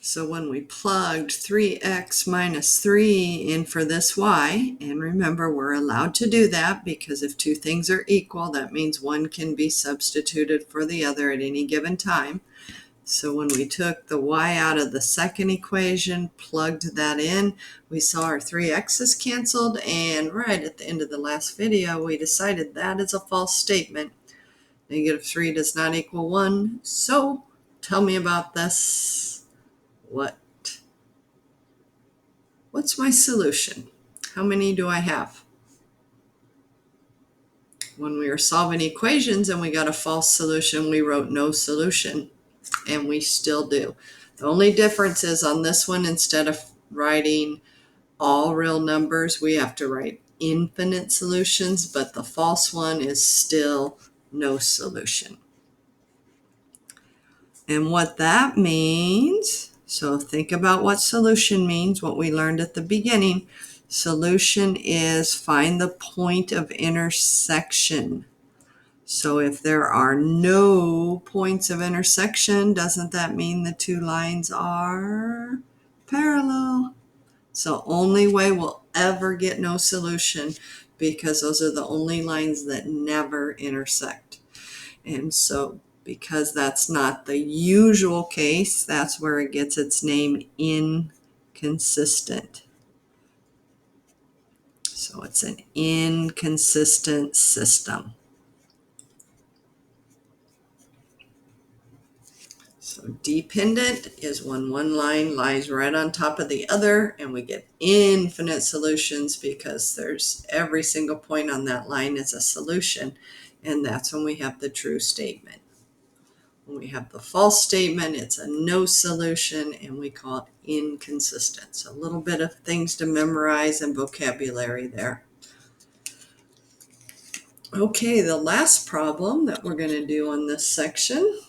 So when we plugged 3x minus 3 in for this y, and remember we're allowed to do that because if two things are equal, that means one can be substituted for the other at any given time. So when we took the y out of the second equation, plugged that in, we saw our 3x's canceled, and right at the end of the last video, we decided that is a false statement. -3 does not equal 1. So tell me about this. What's my solution? How many do I have? When we were solving equations and we got a false solution, we wrote no solution, and we still do. The only difference is on this one, instead of writing all real numbers, we have to write infinite solutions, but the false one is still no solution. And what that means, so think about what solution means, what we learned at the beginning. Solution is find the point of intersection. So if there are no points of intersection, doesn't that mean the two lines are parallel? So only way we'll ever get no solution, because those are the only lines that never intersect. And so because that's not the usual case, that's where it gets its name, inconsistent. So it's an inconsistent system. So dependent is when one line lies right on top of the other, and we get infinite solutions because there's every single point on that line is a solution, and that's when we have the true statement. When we have the false statement, it's a no solution, and we call it inconsistent. So a little bit of things to memorize and vocabulary there. Okay, the last problem that we're going to do on this section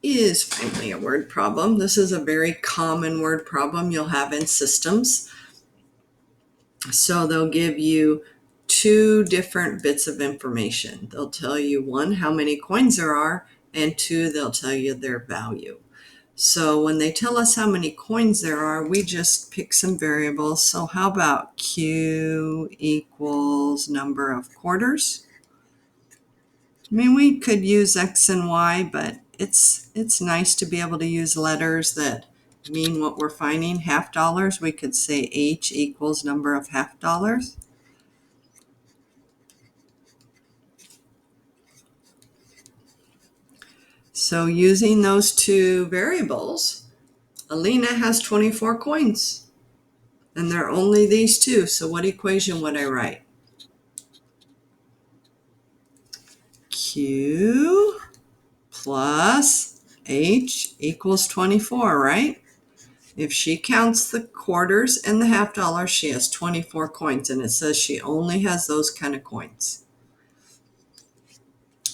is finally a word problem. This is a very common word problem you'll have in systems. So they'll give you two different bits of information. They'll tell you, one, how many coins there are, and two, they'll tell you their value. So when they tell us how many coins there are, we just pick some variables. So how about Q equals number of quarters? I mean, we could use X and Y, but it's nice to be able to use letters that mean what we're finding. Half dollars, we could say H equals number of half dollars. So using those two variables, Alina has 24 coins, and there are only these two. So what equation would I write? Q plus H equals 24, right? If she counts the quarters and the half dollars, she has 24 coins, and it says she only has those kind of coins.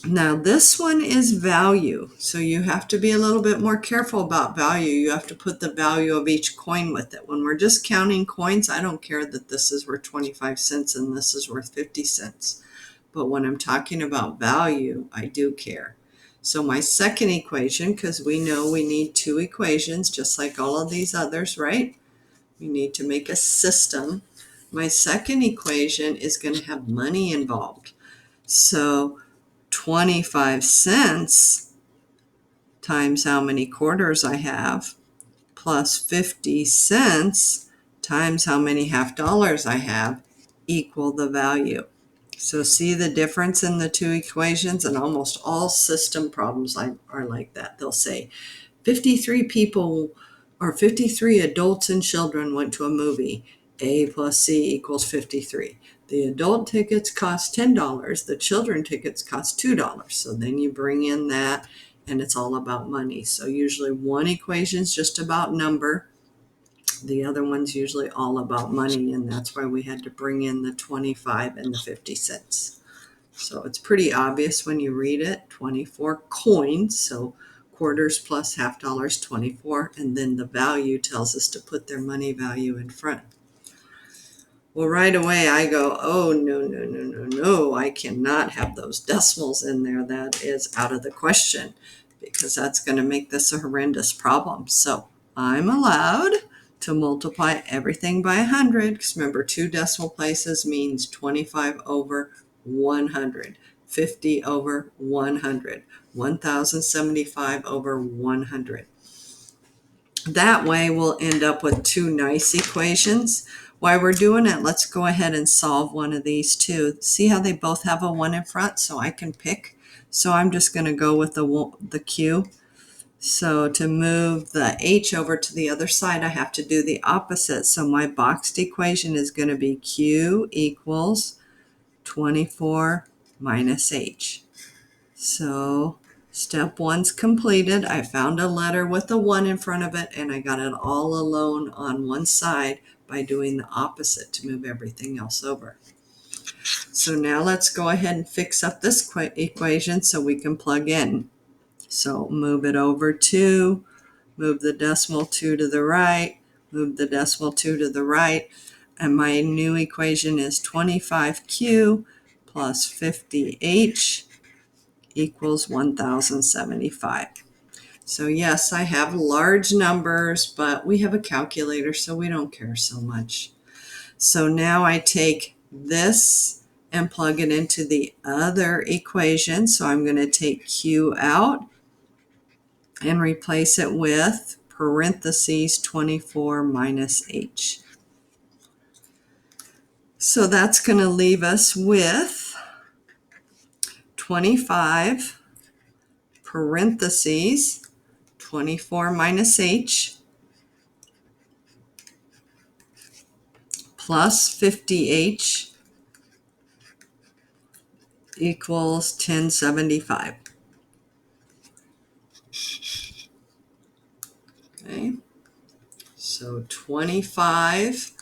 Now this one is value, so you have to be a little bit more careful about value. You have to put the value of each coin with it. When we're just counting coins, I don't care that this is worth 25 cents and this is worth 50 cents. But when I'm talking about value, I do care. So my second equation, because we know we need two equations, just like all of these others, right? We need to make a system. My second equation is going to have money involved. So 25 cents times how many quarters I have, plus 50 cents times how many half dollars I have, equal the value. So see the difference in the two equations? And almost all system problems are like that. They'll say 53 people or 53 adults and children went to a movie. A plus C equals 53. The adult tickets cost $10. The children tickets cost $2. So then you bring in that, and it's all about money. So usually one equation is just about number. The other one's usually all about money, and that's why we had to bring in the 25 and the 50 cents. So it's pretty obvious when you read it. 24 coins, so quarters plus half dollars, 24, and then the value tells us to put their money value in front. Well, right away I go, oh, no, I cannot have those decimals in there. That is out of the question. because that's going to make this a horrendous problem. So I'm allowed to multiply everything by 100, because remember, 2 decimal places means 25 over 100, 50 over 100, 1075 over 100. That way we'll end up with 2 nice equations. While we're doing it, let's go ahead and solve one of these too. See how they both have a 1 in front, so I can pick. So I'm just going to go with the Q. So to move the H over to the other side, I have to do the opposite. So my boxed equation is going to be Q equals 24 minus H. So step 1's completed. I found a letter with a 1 in front of it, and I got it all alone on one side by doing the opposite to move everything else over. So now let's go ahead and fix up this equation so we can plug in. So move it over 2, move the decimal 2 to the right, move the decimal 2 to the right, and my new equation is 25Q plus 50H equals 1075. So yes, I have large numbers, but we have a calculator, so we don't care so much. So now I take this and plug it into the other equation. So I'm going to take Q out and replace it with parentheses 24 minus H. So that's going to leave us with 25 parentheses 24 minus H plus 50H equals 1075. Okay, so 25,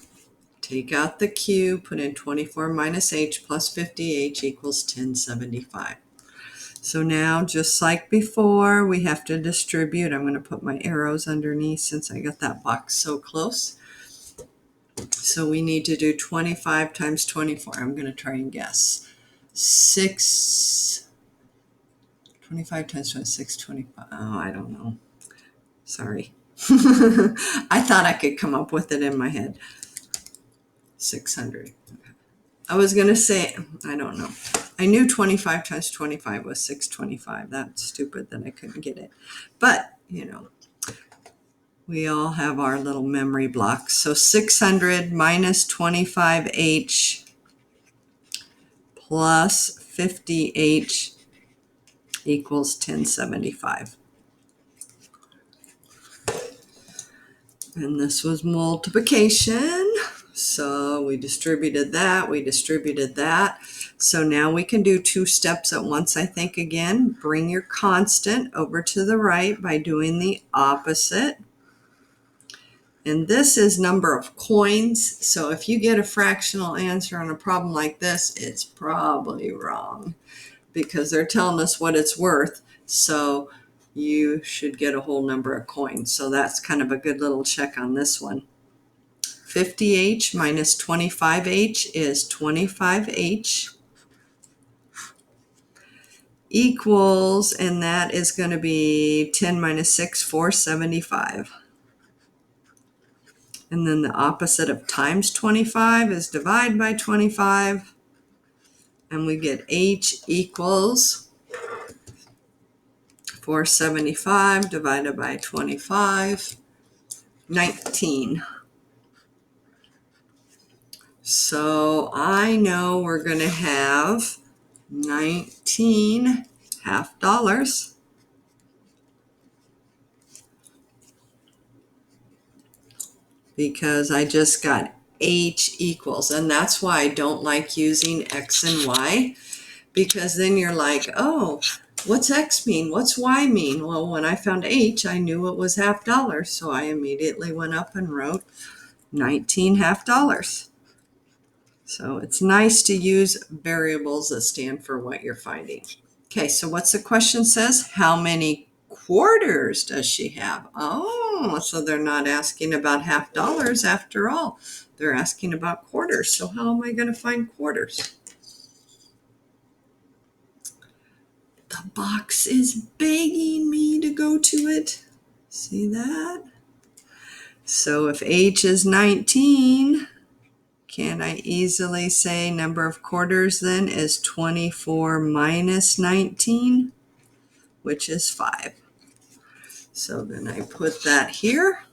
take out the Q, put in 24 minus H plus 50H equals 1075. So now, just like before, we have to distribute. I'm going to put my arrows underneath since I got that box so close. So we need to do 25 times 24. I'm going to try and guess. 25 times 26, 25. Oh, I don't know. Sorry. I thought I could come up with it in my head. 600. I was going to say, I don't know. I knew 25 times 25 was 625. That's stupid that I couldn't get it. But, we all have our little memory blocks. So 600 minus 25H plus 50H equals 1075. And this was multiplication. So we distributed that, So now we can do 2 steps at once, I think, again. Bring your constant over to the right by doing the opposite. And this is number of coins. So if you get a fractional answer on a problem like this, it's probably wrong because they're telling us what it's worth. So you should get a whole number of coins. So that's kind of a good little check on this one. 50H minus 25H is 25H equals, and that is going to be 10 minus 6, 475. And then the opposite of times 25 is divide by 25. And we get H equals 475 divided by 25, 19. So I know we're going to have 19 half dollars. Because I just got H equals. And that's why I don't like using X and Y. Because then you're like, oh, what's X mean? What's Y mean? Well, when I found H, I knew it was half dollars. So I immediately went up and wrote 19 half dollars. So it's nice to use variables that stand for what you're finding. Okay, so what's the question says? How many quarters does she have? Oh, so they're not asking about half dollars after all. They're asking about quarters. So how am I going to find quarters? The box is begging me go to it. See that? So if H is 19, can I easily say number of quarters then is 24 minus 19, which is 5. So then I put that here,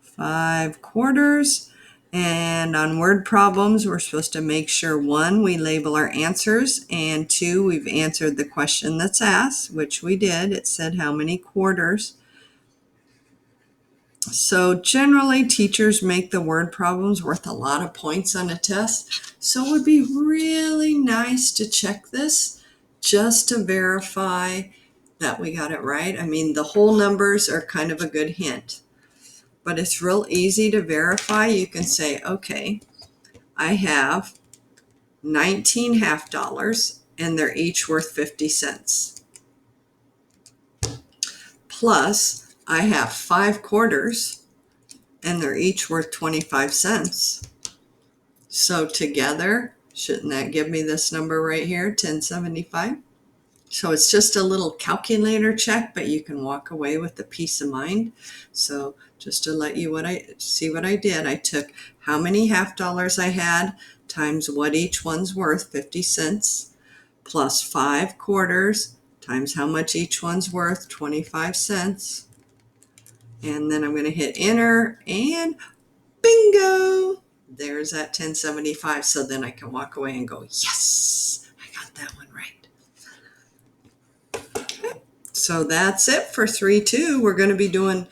5 quarters. And on word problems, we're supposed to make sure 1, we label our answers, and 2, we've answered the question that's asked, which we did. It said how many quarters. So generally, teachers make the word problems worth a lot of points on a test. So it would be really nice to check this just to verify that we got it right. I mean, the whole numbers are kind of a good hint, but it's real easy to verify. You can say, okay, I have 19 half dollars and they're each worth 50 cents. Plus, I have 5 quarters and they're each worth 25 cents. So together, shouldn't that give me this number right here, 1075? So it's just a little calculator check, but you can walk away with the peace of mind. So just to let you see what I did, I took how many half dollars I had times what each one's worth, 50 cents, plus 5 quarters times how much each one's worth, 25 cents. And then I'm going to hit enter and bingo! There's that 1075. So then I can walk away and go, yes, I got that one right. Okay. So that's it for 3-2. We're going to be doing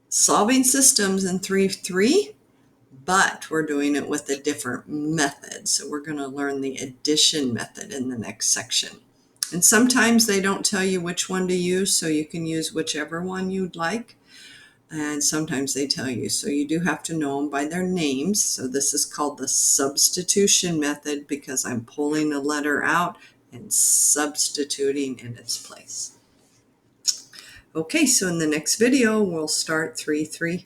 solving systems in 3-3, but we're doing it with a different method. So we're going to learn the addition method in the next section. And sometimes they don't tell you which one to use, so you can use whichever one you'd like. And sometimes they tell you, so you do have to know them by their names. So this is called the substitution method because I'm pulling a letter out and substituting in its place. Okay, so in the next video, we'll start 3-3.